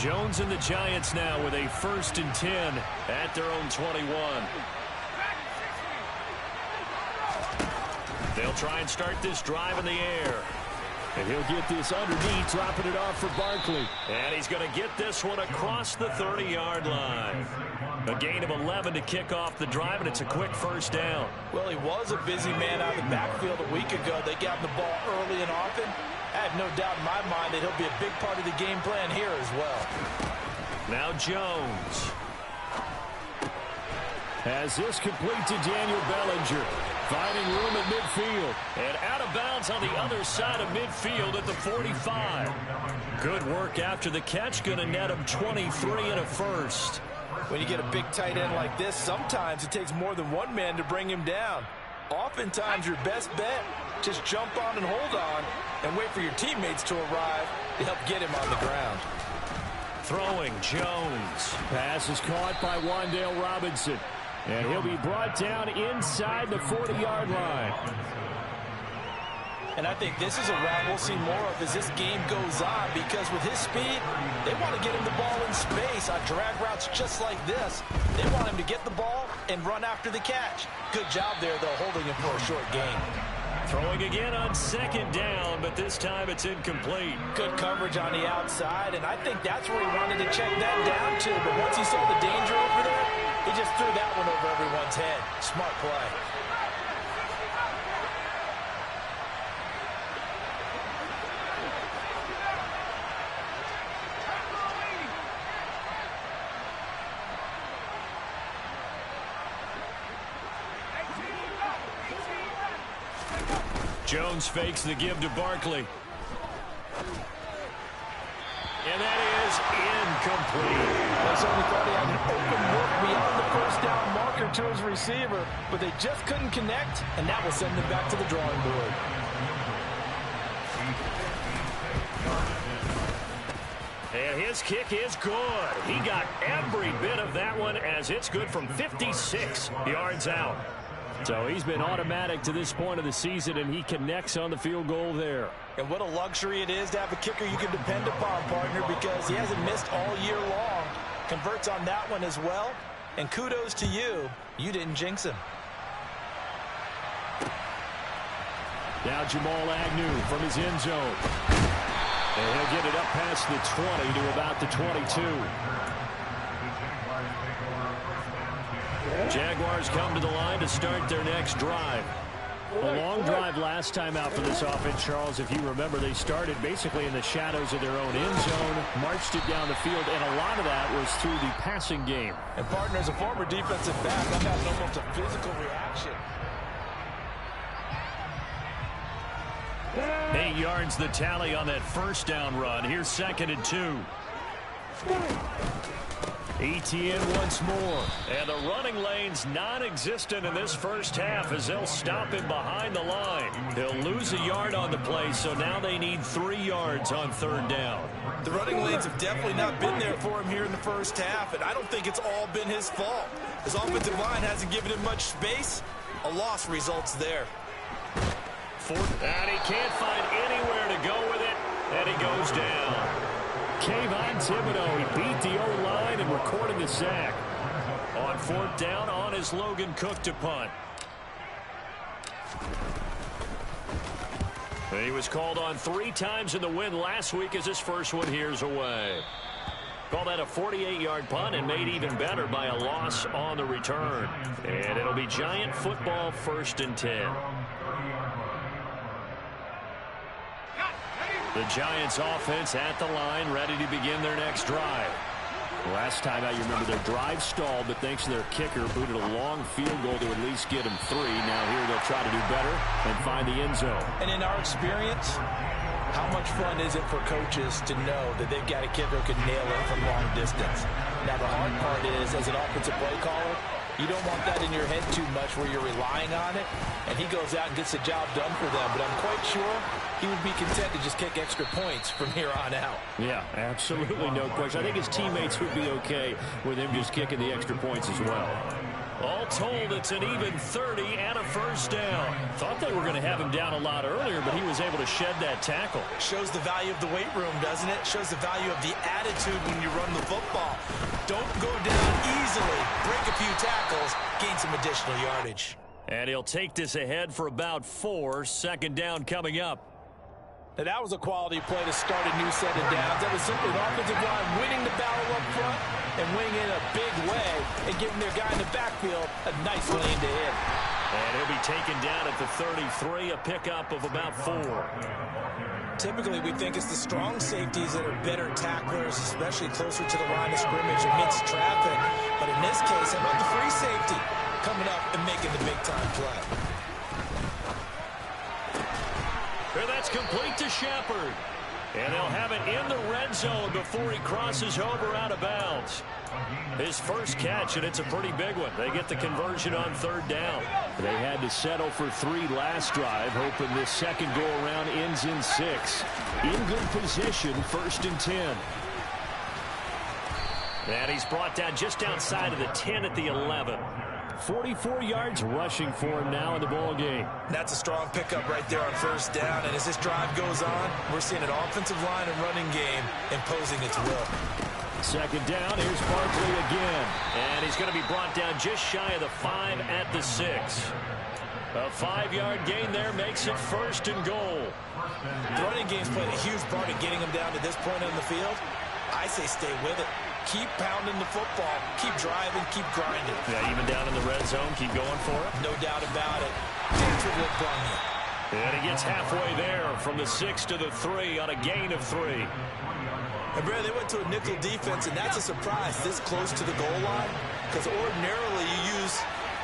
Jones and the Giants now with a 1st and 10 at their own 21. They'll try and start this drive in the air. And he'll get this underneath, dropping it off for Barkley. And he's going to get this one across the 30-yard line. A gain of 11 to kick off the drive, and it's a quick 1st down. Well, he was a busy man out of the backfield a week ago. They got him the ball early and often. I have no doubt in my mind that he'll be a big part of the game plan here as well. Now Jones has this complete to Daniel Bellinger. Finding room at midfield. And out of bounds on the other side of midfield at the 45. Good work after the catch. Going to net him 23 and a 1st. When you get a big tight end like this, sometimes it takes more than one man to bring him down. Oftentimes your best bet, just jump on and hold on and wait for your teammates to arrive to help get him on the ground. Throwing Jones. Pass is caught by Wan'Dale Robinson. And he'll be brought down inside the 40-yard line. And I think this is a route we'll see more of as this game goes on, because with his speed, they want to get him the ball in space on drag routes just like this. They want him to get the ball and run after the catch. Good job there, though, holding him for a short gain. Throwing again on 2nd down, but this time it's incomplete. Good coverage on the outside, and I think that's where he wanted to check that down to. But once he saw the danger over there, he just threw that one over everyone's head. Smart play. Jones fakes the give to Barkley. And that is incomplete. They certainly thought he had an open look beyond the 1st down marker to his receiver, but they just couldn't connect, and that will send them back to the drawing board. And his kick is good. He got every bit of that one, as it's good from 56 yards out. So he's been automatic to this point of the season, and he connects on the field goal there. And what a luxury it is to have a kicker you can depend upon, partner, because he hasn't missed all year long. Converts on that one as well. And kudos to you. You didn't jinx him. Now Jamal Agnew from his end zone. And he'll get it up past the 20 to about the 22. Jaguars come to the line to start their next drive. A long drive last time out for this offense, Charles. If you remember, they started basically in the shadows of their own end zone, marched it down the field, and a lot of that was through the passing game. And partner, as a former defensive back, I've had almost a physical reaction. 8 yards the tally on that 1st down run. Here's 2nd and 2. ETN once more. And the running lane's non-existent in this 1st half as they'll stop him behind the line. He'll lose a yard on the play, so now they need 3 yards on 3rd down. The running lanes have definitely not been there for him here in the 1st half, and I don't think it's all been his fault. His offensive line hasn't given him much space. A loss results there. And he can't find anywhere to go with it, and he goes down. Kayvon Thibodeau, he beat the O-line and recorded the sack. On 4th down, on is Logan Cook to punt. He was called on 3 times in the win last week as his first one here's away. Call that a 48-yard punt and made even better by a loss on the return. And it'll be Giant football 1st and 10. The Giants offense at the line, ready to begin their next drive. Last time out, you remember their drive stalled, but thanks to their kicker, booted a long field goal to at least get him 3. Now here they'll try to do better and find the end zone. And in our experience, how much fun is it for coaches to know that they've got a kicker who can nail it from long distance? Now the hard part is, as an offensive play caller, you don't want that in your head too much where you're relying on it, and he goes out and gets the job done for them. But I'm quite sure he would be content to just kick extra points from here on out. Yeah, absolutely no question. I think his teammates would be okay with him just kicking the extra points as well. All told, it's an even 30 and a first down. Thought they were going to have him down a lot earlier, but he was able to shed that tackle. Shows the value of the weight room, doesn't it? Shows the value of the attitude when you run the football. Don't go down easily. Break a few tackles, gain some additional yardage. And he'll take this ahead for about 4. Second down coming up. Now, that was a quality play to start a new set of downs. That was simply an offensive line winning the battle up front and winning in a big way and giving their guy in the backfield a nice lane to hit. And he'll be taken down at the 33, a pickup of about 4. Typically, we think it's the strong safeties that are better tacklers, especially closer to the line of scrimmage amidst traffic. But in this case, how about the free safety coming up and making the big-time play? And that's complete to Shepard. And they'll have it in the red zone before he crosses over out of bounds. His first catch, and it's a pretty big one. They get the conversion on third down. They had to settle for 3 last drive, hoping this second go-around ends in 6. In good position, 1st and 10. And he's brought down just outside of the 10 at the 11. 44 yards rushing for him now in the ball game. That's a strong pickup right there on first down. And as this drive goes on, we're seeing an offensive line and running game imposing its will. Second down, here's Barkley again. And he's going to be brought down just shy of the 5 at the 6. A 5-yard gain there makes it 1st and goal. The running game's played a huge part in getting him down to this point on the field. I say stay with it. Keep pounding the football. Keep driving. Keep grinding. Yeah, even down in the red zone, keep going for it. No doubt about it. That's what will bring you. And he gets halfway there from the 6 to the 3 on a gain of 3. And Brad, they went to a nickel defense, and that's a surprise this close to the goal line. Because ordinarily you use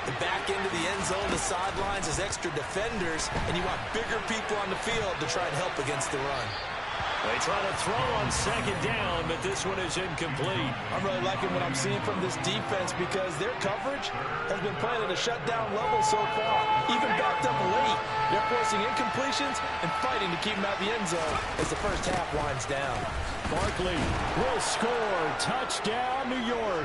the back end of the end zone, the sidelines as extra defenders, and you want bigger people on the field to try and help against the run. They try to throw on second down, but this one is incomplete. I'm really liking what I'm seeing from this defense because their coverage has been playing at a shutdown level so far. Even backed up late, they're forcing incompletions and fighting to keep them out of the end zone as the first half winds down. Barkley will score. Touchdown, New York.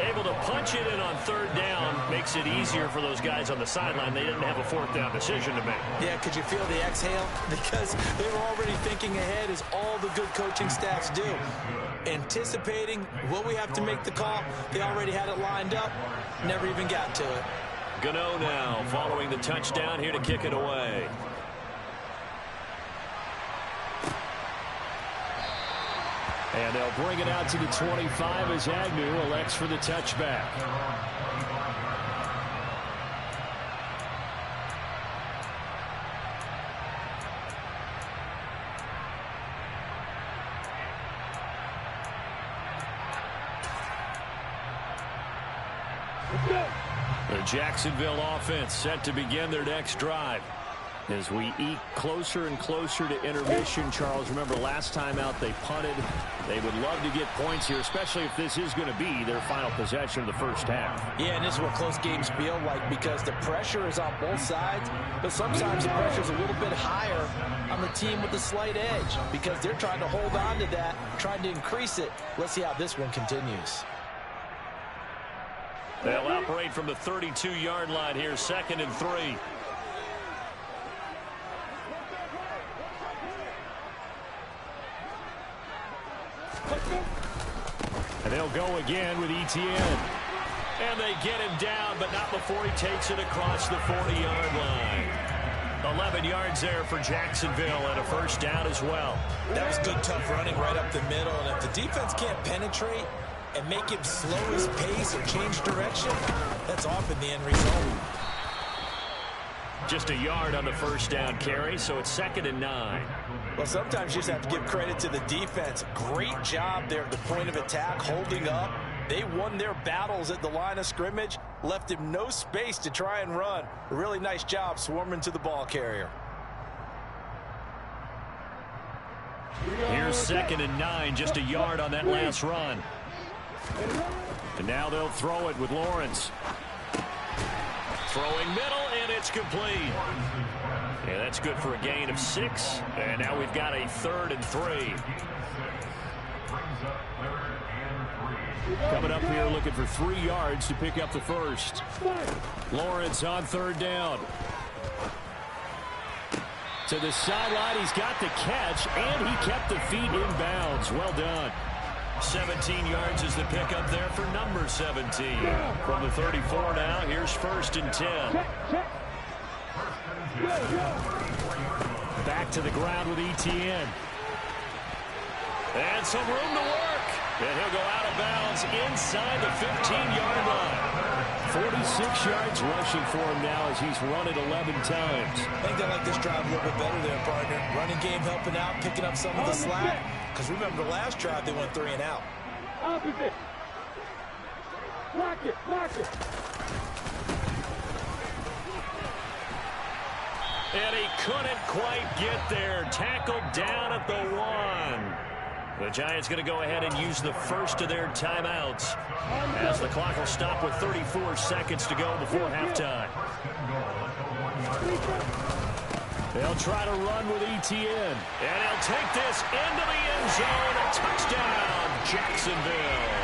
Able to punch it in on third down makes it easier for those guys on the sideline. They didn't have a 4th down decision to make. Yeah, could you feel the exhale? Because they were already thinking ahead as all the good coaching staffs do. Anticipating, will we have to make the call? They already had it lined up. Never even got to it. Gano now following the touchdown here to kick it away. And they'll bring it out to the 25 as Agnew elects for the touchback. The Jacksonville offense set to begin their next drive. As we eke closer and closer to intermission, Charles, remember last time out they punted. They would love to get points here, especially if this is going to be their final possession of the first half. Yeah, and this is what close games feel like because the pressure is on both sides, but sometimes the pressure is a little bit higher on the team with the slight edge because they're trying to hold on to that, trying to increase it. Let's see how this one continues. They'll operate from the 32-yard line here, 2nd and 3. And they'll go again with Etienne. And they get him down, but not before he takes it across the 40-yard line. 11 yards there for Jacksonville and a first down as well. That was good, tough running right up the middle. And if the defense can't penetrate and make him slow his pace or change direction, that's often the end result. Just a yard on the first down carry, so it's 2nd and 9. Well, sometimes you just have to give credit to the defense. Great job there at the point of attack, holding up. They won their battles at the line of scrimmage, left him no space to try and run. A really nice job swarming to the ball carrier. Here's 2nd and 9, just a yard on that last run. And now they'll throw it with Lawrence. Throwing middle, and it's complete. Yeah, that's good for a gain of 6. And now we've got a 3rd and 3. Coming up here looking for 3 yards to pick up the first. Lawrence on third down. To the sideline, he's got the catch, and he kept the feet in bounds. Well done. 17 yards is the pickup there for number 17. From the 34 now, here's 1st and 10. Back to the ground with Etienne. And some room to work. And he'll go out of bounds inside the 15-yard line. 46 yards rushing for him now as he's run it 11 times. I think they like this drive a little bit better there, partner. Running game helping out, picking up some of the slack. Because remember the last drive, they went 3 and out. Opposite. Block it, block it. And he couldn't quite get there. Tackled down at the 1. The Giants going to go ahead and use the first of their timeouts as the clock will stop with 34 seconds to go before halftime. They'll try to run with Etienne. And he'll take this into the end zone. A touchdown, Jacksonville.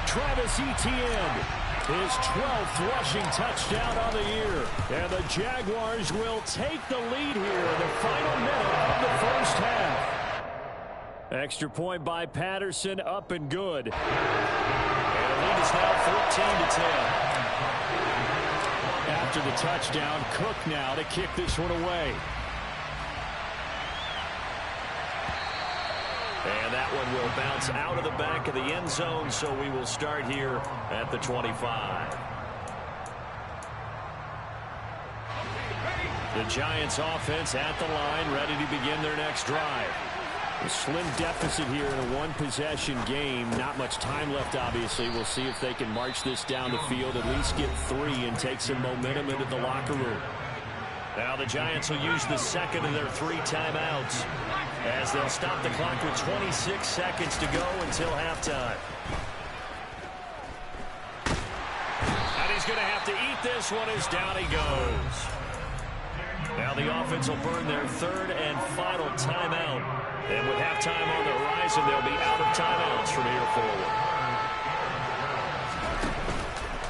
Travis Etienne, his 12th rushing touchdown on the year. And the Jaguars will take the lead here in the final minute of the first half. Extra point by Patterson, up and good. And the lead is now 14-10. After the touchdown, Cook now to kick this one away. And that one will bounce out of the back of the end zone, so we will start here at the 25. The Giants offense at the line, ready to begin their next drive. A slim deficit here in a one-possession game. Not much time left, obviously. We'll see if they can march this down the field, at least get 3 and take some momentum into the locker room. Now the Giants will use the second of their 3 timeouts as they'll stop the clock with 26 seconds to go until halftime. And he's going to have to eat this one as down he goes. Now the offense will burn their 3rd and final timeout. And with halftime on the horizon, they'll be out of timeouts from here forward.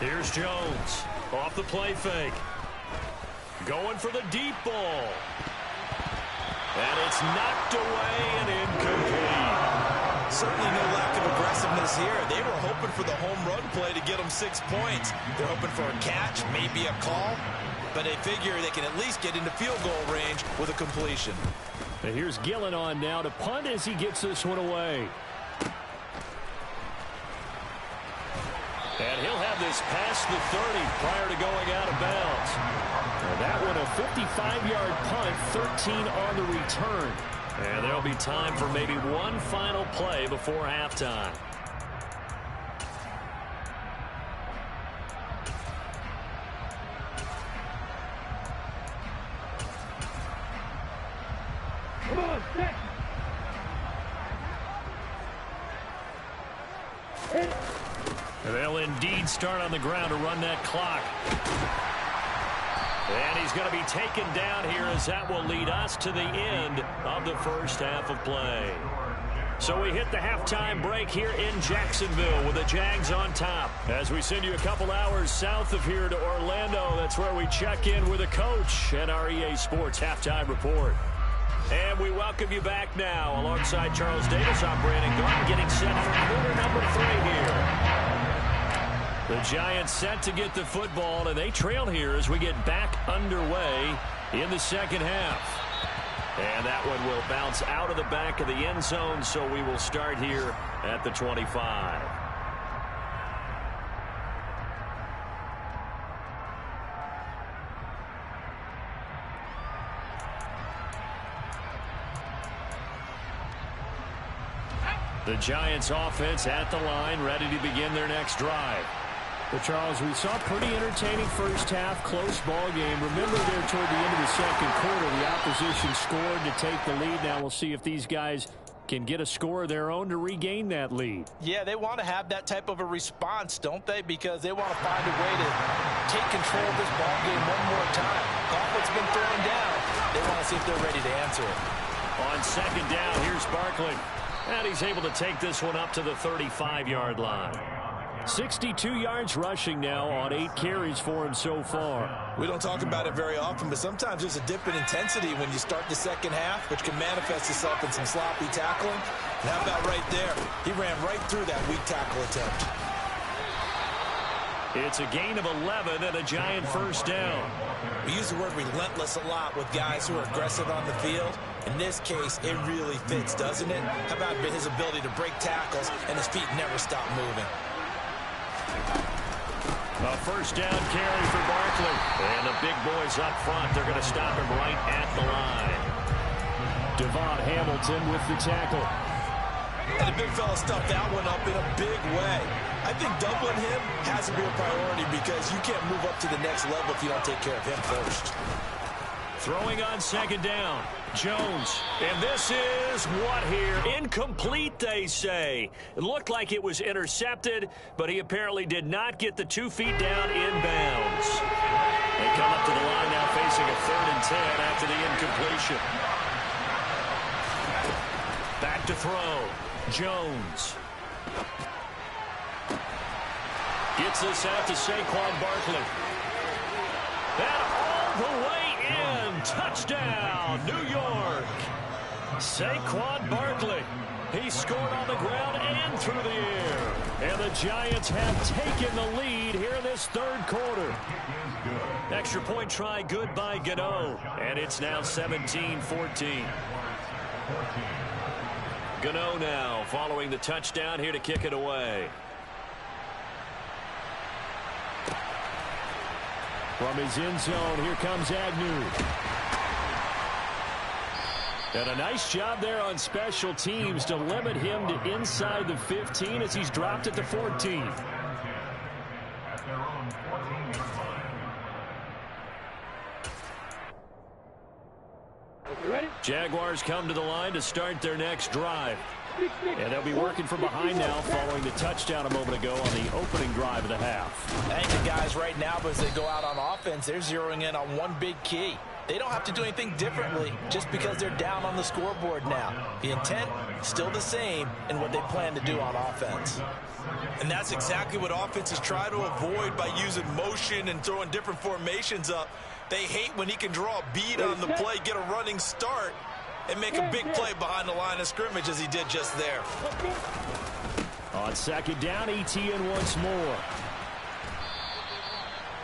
Here's Jones off the play fake. Going for the deep ball. And it's knocked away and incomplete. Certainly no lack of aggressiveness here. They were hoping for the home run play to get them 6 points. They're hoping for a catch, maybe a call. But they figure they can at least get into field goal range with a completion. And here's Gillen on now to punt as he gets this one away. And he'll have this past the 30 prior to going out of bounds. And that one a 55-yard punt, 13 on the return. And there'll be time for maybe one final play before halftime. And they'll indeed start on the ground to run that clock. And he's going to be taken down here as that will lead us to the end of the first half of play. So we hit the halftime break here in Jacksonville with the Jags on top. As we send you a couple hours south of here to Orlando, that's where we check in with the coach and our EA Sports halftime report. And we welcome you back now. Alongside Charles Davis, I'm Brandon Garden, getting set for quarter number 3 here. The Giants set to get the football, and they trail here as we get back underway in the second half. And that one will bounce out of the back of the end zone, so we will start here at the 25. The Giants offense at the line, ready to begin their next drive. But Charles, we saw a pretty entertaining first half, close ball game. Remember there toward the end of the second quarter, the opposition scored to take the lead. Now we'll see if these guys can get a score of their own to regain that lead. Yeah, they want to have that type of a response, don't they? Because they want to find a way to take control of this ball game one more time. Gauntlet's been thrown down. They want to see if they're ready to answer it. On second down, here's Barkley. And he's able to take this one up to the 35-yard line. 62 yards rushing now on 8 carries for him so far. We don't talk about it very often, but sometimes there's a dip in intensity when you start the second half, which can manifest itself in some sloppy tackling. And how about right there? He ran right through that weak tackle attempt. It's a gain of 11 and a giant first down. We use the word relentless a lot with guys who are aggressive on the field. In this case, it really fits, doesn't it? How about his ability to break tackles and his feet never stop moving? A first down carry for Barkley. And the big boys up front, they're going to stop him right at the line. Devon Hamilton with the tackle. And the big fella stuffed that one up in a big way. I think doubling him has to be a priority because you can't move up to the next level if you don't take care of him first. Throwing on second down, Jones. And this is what here? Incomplete, they say. It looked like it was intercepted, but he apparently did not get the 2 feet down inbounds. They come up to the line now facing a 3rd and 10 after the incompletion. Back to throw. Jones. Gets this out to Saquon Barkley. And all the way in. Touchdown, New York. Saquon Barkley. He scored on the ground and through the air. And the Giants have taken the lead here in this 3rd quarter. Extra point try good by Gano. And it's now 17-14. Gano now following the touchdown here to kick it away. From his end zone, here comes Agnew. And a nice job there on special teams to limit him to inside the 15 as he's dropped it to 14. Jaguars come to the line to start their next drive. And they'll be working from behind now following the touchdown a moment ago on the opening drive of the half. I think the guys right now, as they go out on offense, they're zeroing in on one big key. They don't have to do anything differently just because they're down on the scoreboard now. The intent still the same in what they plan to do on offense. And that's exactly what offenses try to avoid by using motion and throwing different formations up. They hate when he can draw a bead on the play, get a running start, and make a big play behind the line of scrimmage as he did just there. On second down, Etienne once more.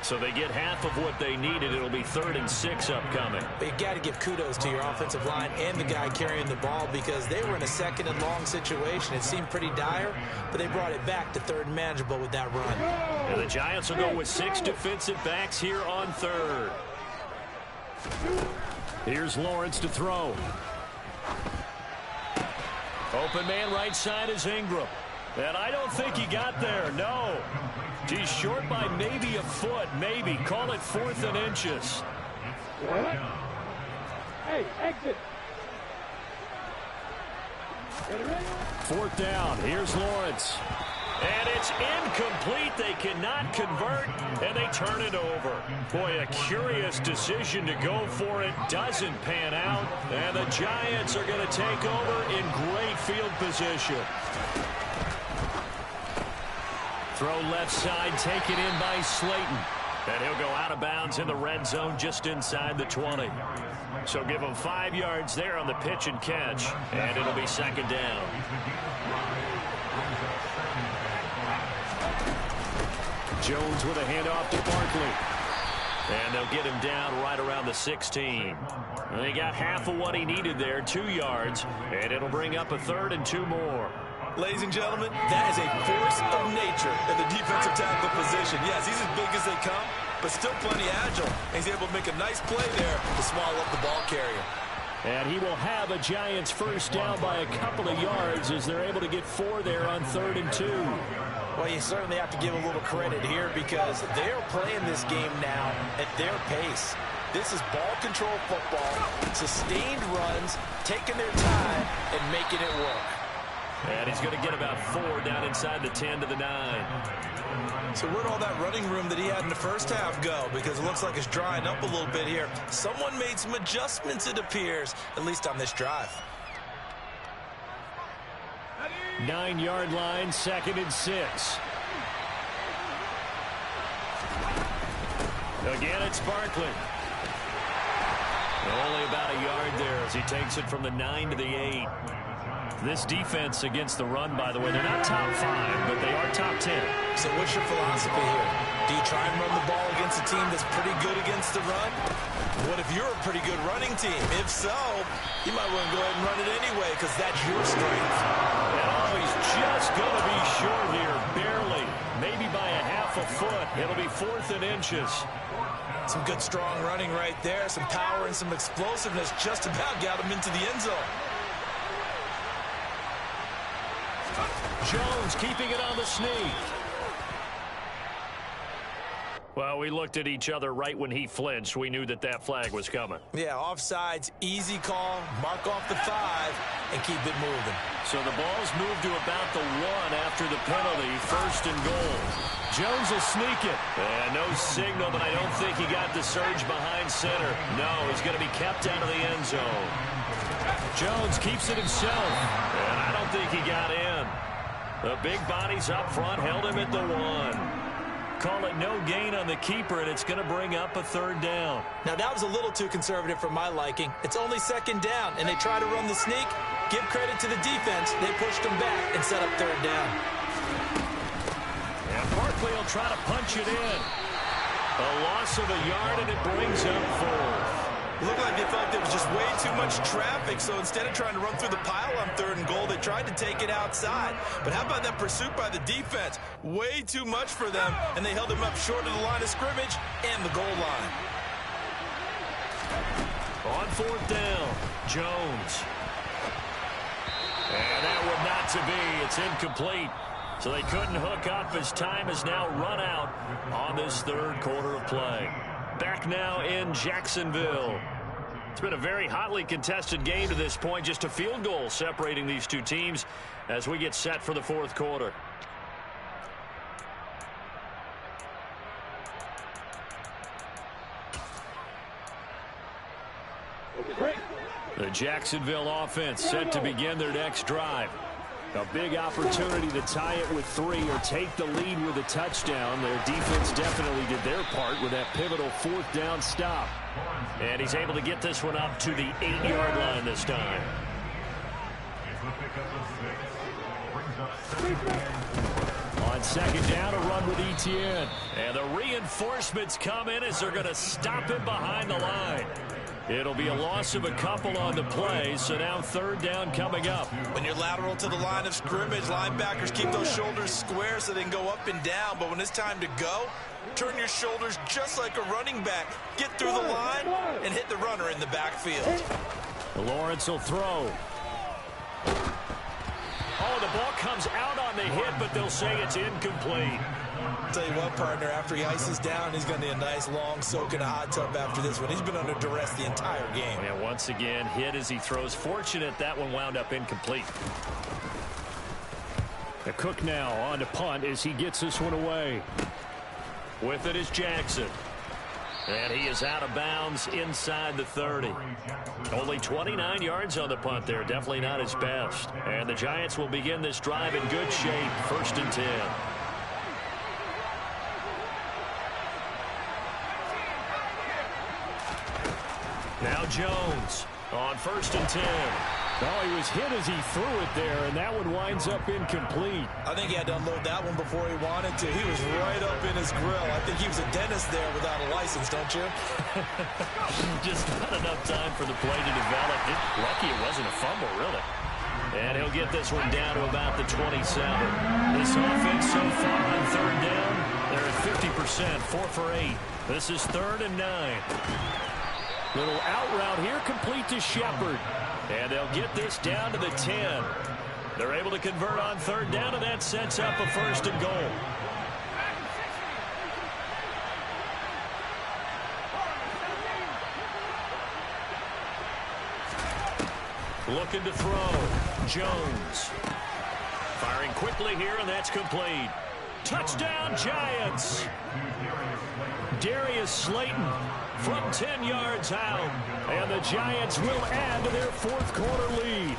So they get half of what they needed. It'll be 3rd and 6 upcoming. But you got to give kudos to your offensive line and the guy carrying the ball because they were in a 2nd and long situation. It seemed pretty dire, but they brought it back to 3rd and manageable with that run. And the Giants will go with 6 defensive backs here on 3rd. Here's Lawrence to throw. Open man right side is Ingram. And I don't think he got there, no. He's short by maybe a foot, maybe. Call it 4th and inches. Hey, exit. 4th down, here's Lawrence. And it's incomplete. They cannot convert, and they turn it over. Boy, a curious decision to go for it. Doesn't pan out, and the Giants are going to take over in great field position. Throw left side, taken in by Slayton. And he'll go out of bounds in the red zone just inside the 20. So give him 5 yards there on the pitch and catch, and it'll be 2nd down. Jones with a handoff to Barkley. And they'll get him down right around the 16. They got half of what he needed there, 2 yards, and it'll bring up a 3rd and 2 more. Ladies and gentlemen, that is a force of nature in the defensive tackle position. Yes, he's as big as they come, but still plenty agile. He's able to make a nice play there to swallow up the ball carrier. And he will have a Giants first down by a couple of yards as they're able to get 4 there on 3rd and 2. Well, you certainly have to give a little credit here because they're playing this game now at their pace. This is ball control football, sustained runs, taking their time, and making it work. And he's going to get about 4 down inside the 10 to the 9. So where'd all that running room that he had in the first half go? Because it looks like it's drying up a little bit here. Someone made some adjustments, it appears, at least on this drive. 9-yard line, 2nd and 6. Again, it's Barkley. Only about a yard there as he takes it from the 9 to the 8. This defense against the run, by the way, they're not top 5, but they are top 10. So what's your philosophy here? Do you try and run the ball against a team that's pretty good against the run? What if you're a pretty good running team? If so, you might want to go ahead and run it anyway because that's your strength. And he's just going to be short here, barely. Maybe by a half a foot. It'll be 4th and inches. Some good, strong running right there. Some power and some explosiveness just about got him into the end zone. Jones keeping it on the sneak. Well, we looked at each other right when he flinched. We knew that that flag was coming. Yeah, offsides, easy call, mark off the 5, and keep it moving. So the ball's moved to about the 1 after the penalty, 1st and goal. Jones will sneak it. And no signal, but I don't think he got the surge behind center. No, he's going to be kept out of the end zone. Jones keeps it himself, and I don't think he got in. The big bodies up front held him at the 1. Call it no gain on the keeper, and it's going to bring up a 3rd down. Now, that was a little too conservative for my liking. It's only 2nd down, and they try to run the sneak. Give credit to the defense. They pushed them back and set up 3rd down. And Barkley will try to punch it in. A loss of a yard, and it brings up 4th. It looked like they felt like there was just way too much traffic, so instead of trying to run through the pile on 3rd and goal, they tried to take it outside. But how about that pursuit by the defense? Way too much for them, and they held him up short of the line of scrimmage and the goal line. On 4th down, Jones. And that would not to be. It's incomplete. So they couldn't hook up as time is now run out on this 3rd quarter of play. Back now in Jacksonville. It's been a very hotly contested game to this point. Just a field goal separating these two teams as we get set for the 4th quarter. The Jacksonville offense set to begin their next drive. A big opportunity to tie it with 3 or take the lead with a touchdown. Their defense definitely did their part with that pivotal 4th down stop. And he's able to get this one up to the 8-yard line this time. On 2nd down, a run with Etienne. And the reinforcements come in as they're going to stop him behind the line. It'll be a loss of a couple on the play, so now 3rd down coming up. When you're lateral to the line of scrimmage, linebackers keep those shoulders square so they can go up and down. But when it's time to go, turn your shoulders just like a running back. Get through the line and hit the runner in the backfield. Lawrence will throw. Oh, the ball comes out on the hit, but they'll say it's incomplete. Tell you what, partner, after he ices down, he's going to need a nice long soak in a hot tub after this one. He's been under duress the entire game. And once again, hit as he throws. Fortunate that one wound up incomplete. The Cook now on to punt as he gets this one away. With it is Jackson. And he is out of bounds inside the 30. Only 29 yards on the punt there. Definitely not his best. And the Giants will begin this drive in good shape. 1st and 10. Now Jones on 1st and 10. Oh, he was hit as he threw it there, and that one winds up incomplete. I think he had to unload that one before he wanted to. He was right up in his grill. I think he was a dentist there without a license, don't you? Just not enough time for the play to develop. Lucky it wasn't a fumble, really. And he'll get this one down to about the 27. This offense so far on 3rd down, they're at 50%, 4 for 8. This is 3rd and 9. Little out route here, complete to Shepard. And they'll get this down to the 10. They're able to convert on 3rd down, and that sets up a 1st and goal. Looking to throw. Jones. Firing quickly here, and that's complete. Touchdown, Giants. Darius Slayton from 10 yards out. And the Giants will add to their 4th quarter lead.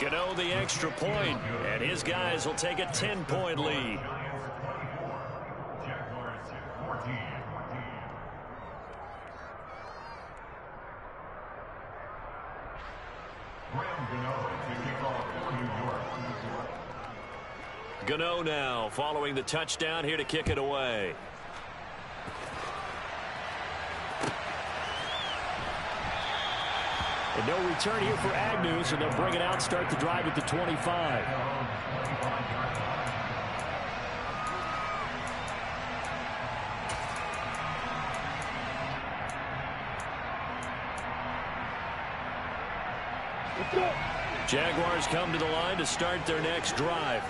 Gano the extra point, and his guys will take a 10-point lead. Gano now following the touchdown here to kick it away. And no return here for Agnew, so they'll bring it out, start the drive at the 25. Jaguars come to the line to start their next drive.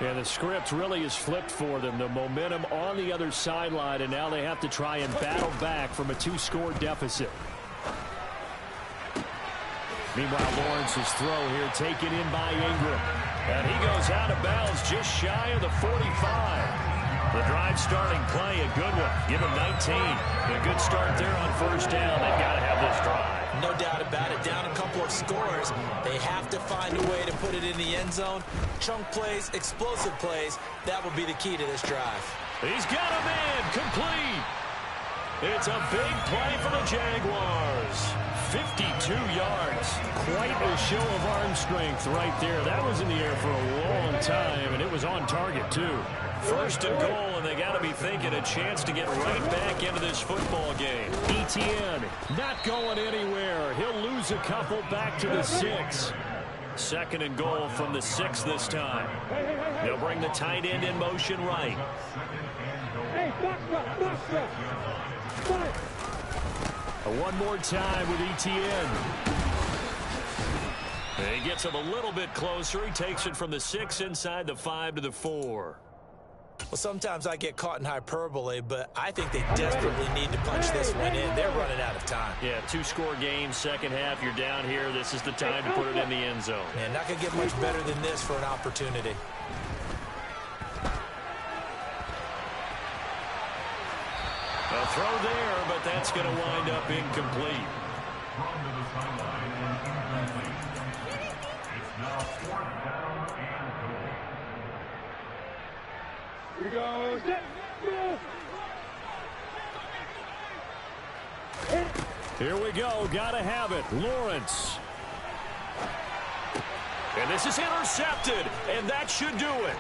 And the script really is flipped for them. The momentum on the other sideline, and now they have to try and battle back from a 2-score deficit. Meanwhile, Lawrence's throw here taken in by Ingram. And he goes out of bounds just shy of the 45. The drive starting play, a good one. Give him 19. A good start there on first down. They've got to have this drive. No doubt about it. Down a couple of scores. They have to find a way to put it in the end zone. Chunk plays, explosive plays. That will be the key to this drive. He's got a man complete. It's a big play for the Jaguars. 52 yards. Quite a show of arm strength right there. That was in the air for a long time, and it was on target, too. First and goal, and they got to be thinking a chance to get right back into this football game. Etienne not going anywhere. He'll lose a couple back to the 6. Second and goal from the 6 this time. They'll bring the tight end in motion right. One more time with Etienne. He gets him a little bit closer. He takes it from the 6 inside the 5 to the 4. Well, sometimes I get caught in hyperbole, but I think they desperately need to punch this one in. They're running out of time. Yeah, 2-score game, second half. You're down here. This is the time to put it in the end zone. Man, not going to get much better than this for an opportunity. A throw there, but that's going to wind up incomplete. Here we go. Set. Here we go. Gotta have it. Lawrence. And this is intercepted, and that should do it.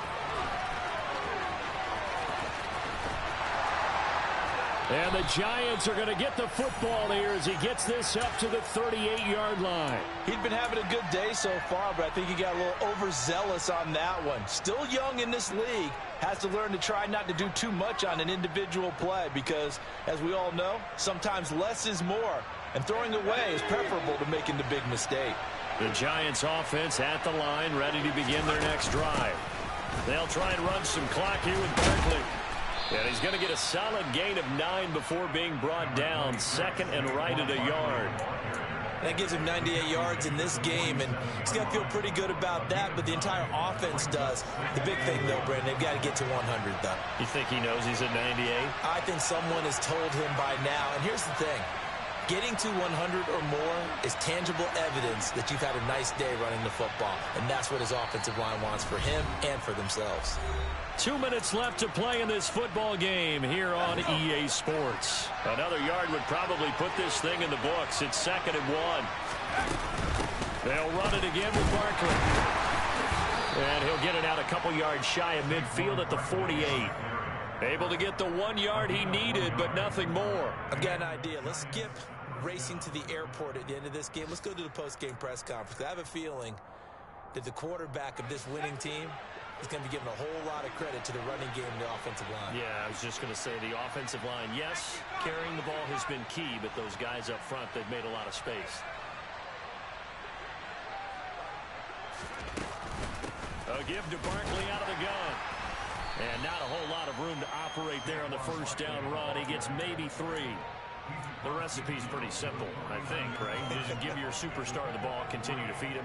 And the Giants are going to get the football here as he gets this up to the 38-yard line. He'd been having a good day so far, but I think he got a little overzealous on that one. Still young in this league. Has to learn to try not to do too much on an individual play because, as we all know, sometimes less is more. And throwing away is preferable to making the big mistake. The Giants offense at the line, ready to begin their next drive. They'll try and run some clock here with Barkley. And he's going to get a solid gain of 9 before being brought down. Second and right at a yard. That gives him 98 yards in this game, and he's going to feel pretty good about that, but the entire offense does. The big thing, though, Brandon, they've got to get to 100, though. You think he knows he's at 98? I think someone has told him by now, and here's the thing. Getting to 100 or more is tangible evidence that you've had a nice day running the football, and that's what his offensive line wants for him and for themselves. 2 minutes left to play in this football game here on EA Sports. Another yard would probably put this thing in the books. It's 2nd and 1. They'll run it again with Barkley. And he'll get it out a couple yards shy of midfield at the 48. Able to get the 1 yard he needed, but nothing more. I've got an idea. Let's skip racing to the airport at the end of this game. Let's go to the post-game press conference. I have a feeling that the quarterback of this winning team is going to be given a whole lot of credit to the running game and the offensive line. Yeah, I was just going to say the offensive line, yes, carrying the ball has been key, but those guys up front, they've made a lot of space. A give to Barkley out of the gun. And not a whole lot of room to operate there on the first down run. He gets maybe 3. The recipe's pretty simple, I think, right? You just give your superstar the ball, continue to feed him.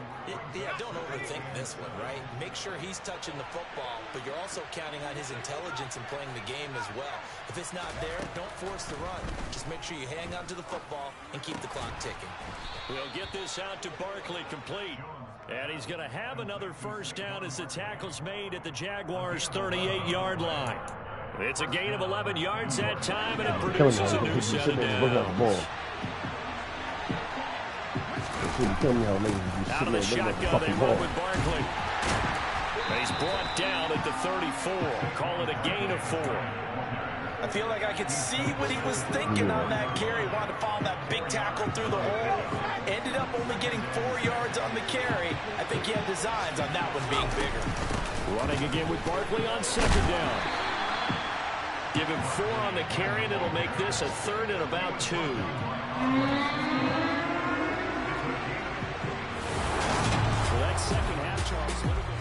Yeah, don't overthink this one, right? Make sure he's touching the football, but you're also counting on his intelligence in playing the game as well. If it's not there, don't force the run. Just make sure you hang on to the football and keep the clock ticking. We'll get this out to Barkley, complete. And he's going to have another first down as the tackle's made at the Jaguars' 38-yard line. It's a gain of 11 yards that time, and it produces a new set of downs. Out of the shotgun, they roll with Barkley. And he's brought down at the 34. Call it a gain of 4. I feel like I could see what he was thinking on that carry. Wanted to follow that big tackle through the hole. Ended up only getting 4 yards on the carry. I think he had designs on that one being bigger. Running again with Barkley on second down. Give him 4 on the carry, and it'll make this a third and about 2. For that second half, Charles.